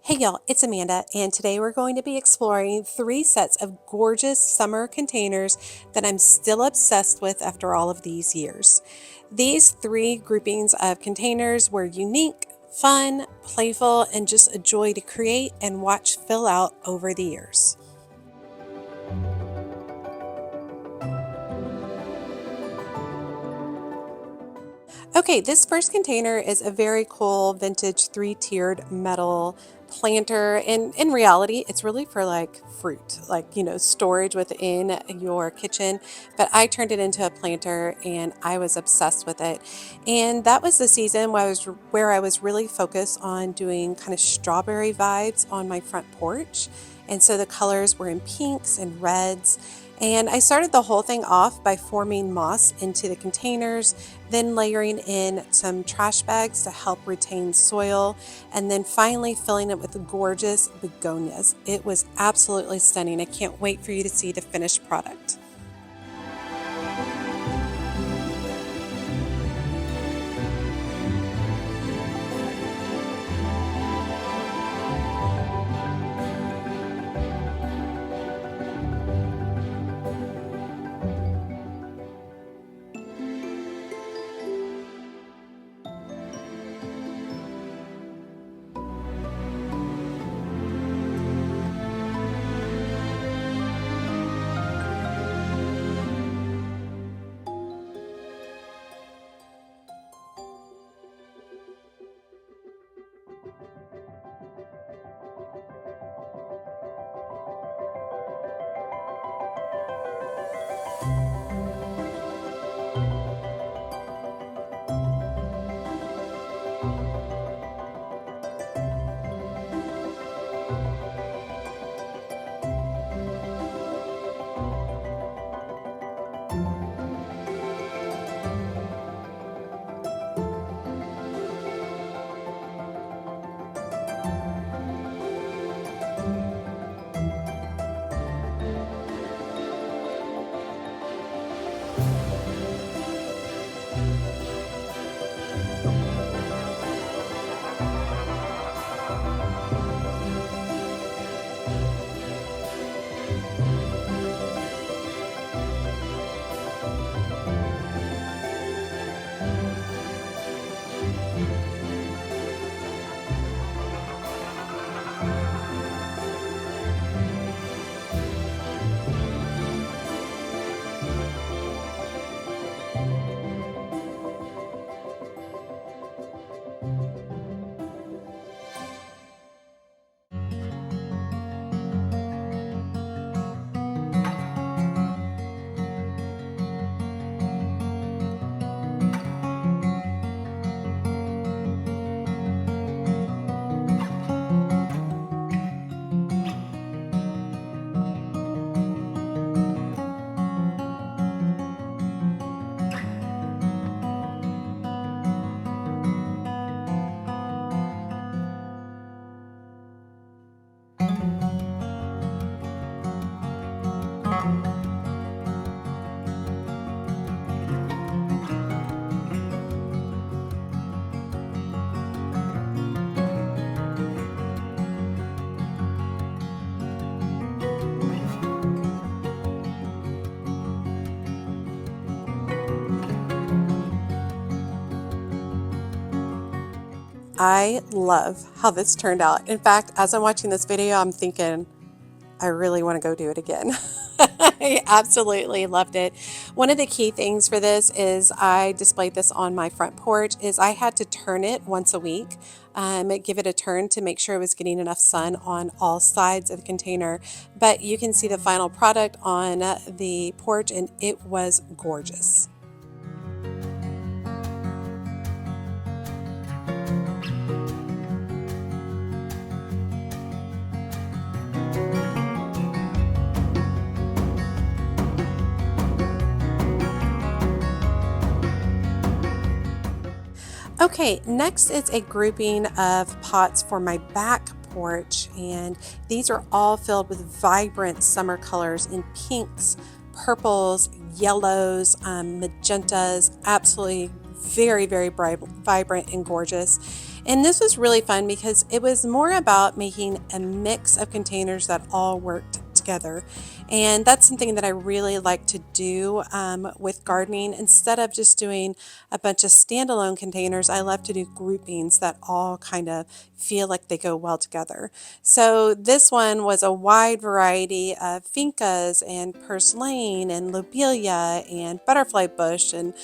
Hey y'all, it's Amanda, and today we're going to be exploring 3 sets of gorgeous summer containers that I'm still obsessed with after all of these years. These 3 groupings of containers were unique, fun, playful, and just a joy to create and watch fill out over the years. Okay, this first container is a very cool vintage 3-tiered metal planter. And in reality, it's really for like fruit, like, storage within your kitchen. But I turned it into a planter and I was obsessed with it. And that was the season where I was really focused on doing kind of strawberry vibes on my front porch. And so the colors were in pinks and reds. And I started the whole thing off by forming moss into the containers, then layering in some trash bags to help retain soil, and then finally filling it with gorgeous begonias. It was absolutely stunning. I can't wait for you to see the finished product. I love how this turned out. In fact, as I'm watching this video, I'm thinking, I really want to go do it again. I absolutely loved it. One of the key things for this is I displayed this on my front porch is I had to turn it once a week, give it a turn to make sure it was getting enough sun on all sides of the container. But you can see the final product on the porch and it was gorgeous. Okay, next is a grouping of pots for my back porch, and these are all filled with vibrant summer colors in pinks, purples, yellows, magentas, absolutely very, very vibrant and gorgeous. And this was really fun because it was more about making a mix of containers that all worked together. And that's something that I really like to do with gardening. Instead of just doing a bunch of standalone containers, I love to do groupings that all kind of feel like they go well together. So this one was a wide variety of vincas and purslane and lobelia and butterfly bush and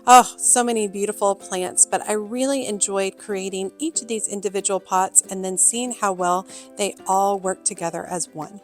oh, so many beautiful plants. But I really enjoyed creating each of these individual pots and then seeing how well they all work together as one.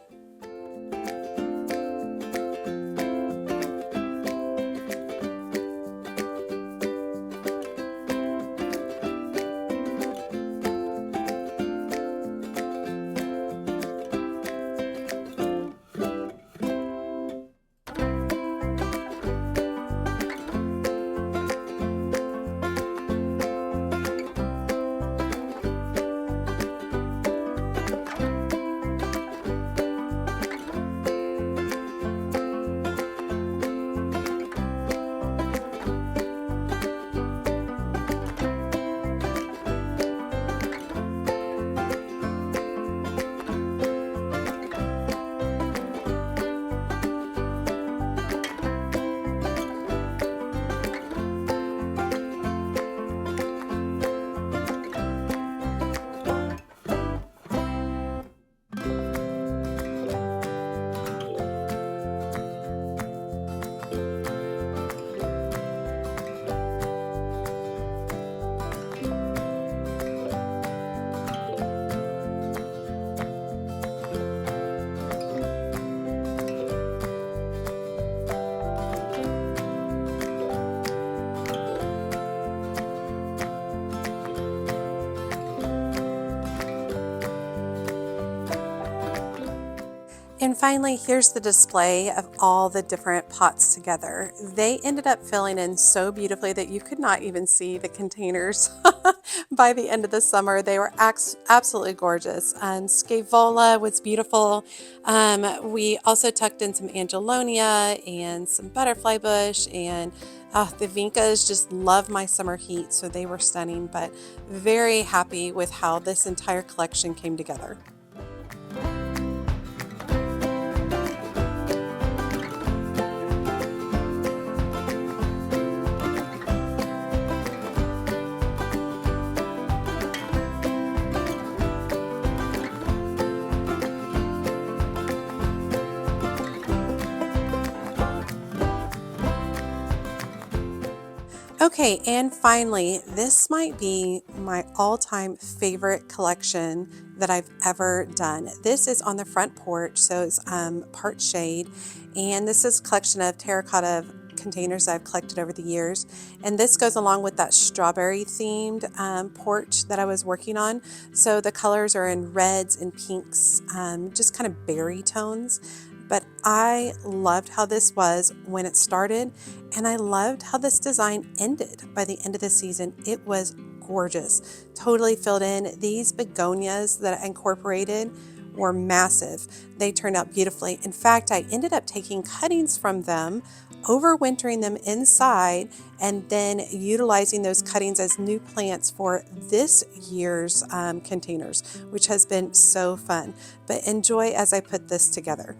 And finally, here's the display of all the different pots together. They ended up filling in so beautifully that you could not even see the containers by the end of the summer. They were absolutely gorgeous. Scaevola was beautiful. We also tucked in some angelonia and some butterfly bush, and the vincas just love my summer heat, so they were stunning, but very happy with how this entire collection came together. Okay, and finally, this might be my all-time favorite collection that I've ever done. This is on the front porch, so it's part shade, and this is a collection of terracotta containers that I've collected over the years. And this goes along with that strawberry themed porch that I was working on. So the colors are in reds and pinks, just kind of berry tones. But I loved how this was when it started, and I loved how this design ended by the end of the season. It was gorgeous, totally filled in. These begonias that I incorporated were massive. They turned out beautifully. In fact, I ended up taking cuttings from them, overwintering them inside, and then utilizing those cuttings as new plants for this year's containers, which has been so fun. But enjoy as I put this together.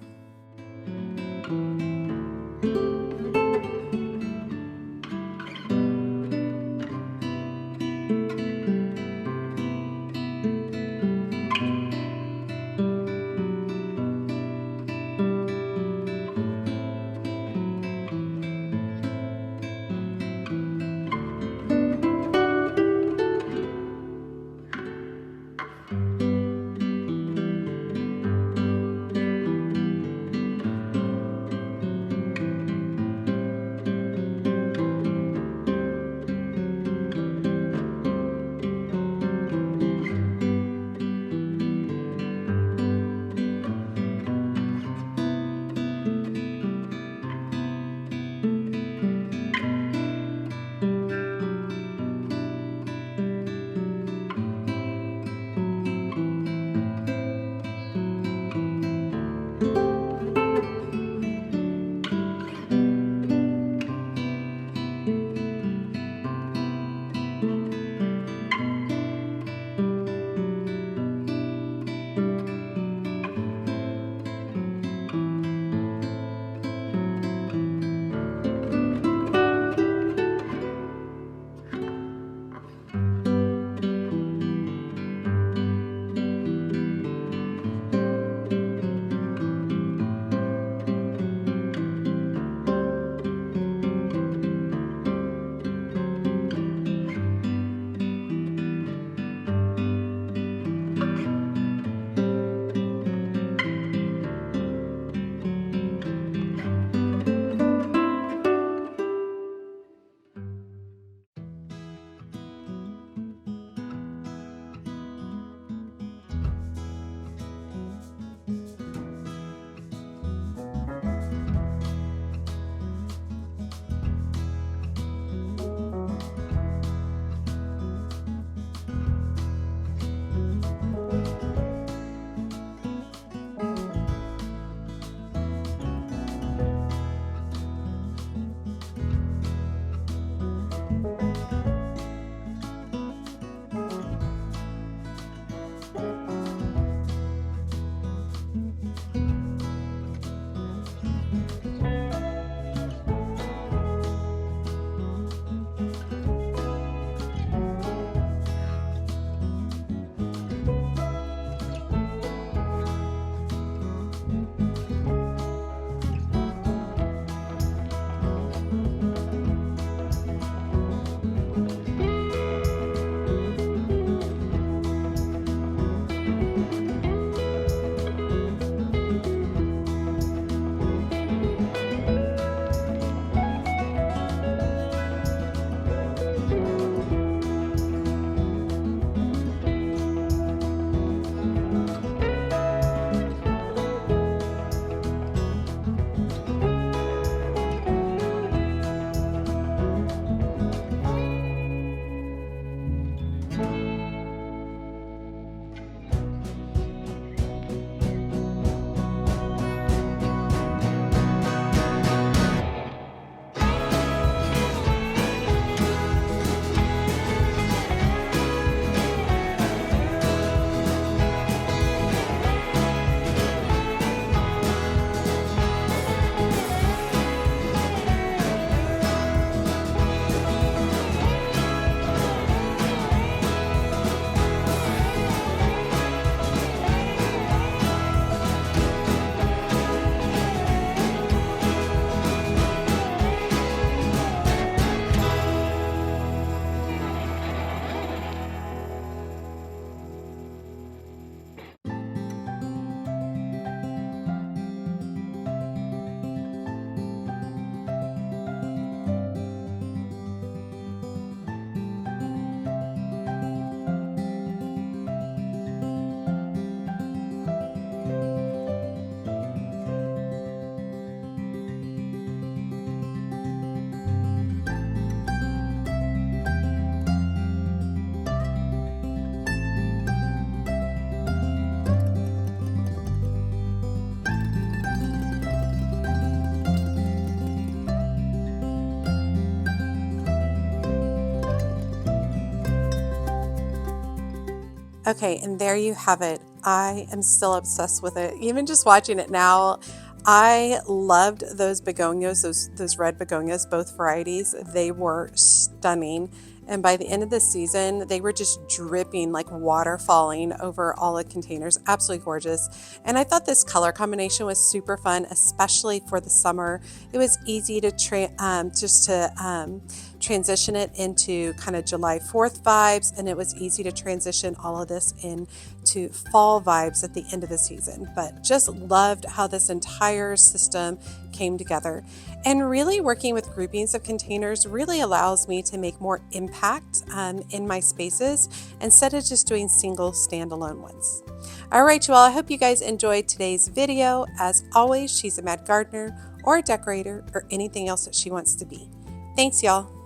Okay, and there you have it. I am still obsessed with it. Even just watching it now, I loved those begonias, those red begonias, both varieties. They were stunning. And by the end of the season, they were just dripping like water falling over all the containers. Absolutely gorgeous. And I thought this color combination was super fun, especially for the summer. It was easy to transition it into kind of July 4th vibes, and it was easy to transition all of this into fall vibes at the end of the season. But just loved how this entire system came together. And really working with groupings of containers really allows me to make more impact in my spaces instead of just doing single standalone ones. All right, you all, I hope you guys enjoyed today's video. As always, she's a mad gardener or a decorator or anything else that she wants to be. Thanks, y'all.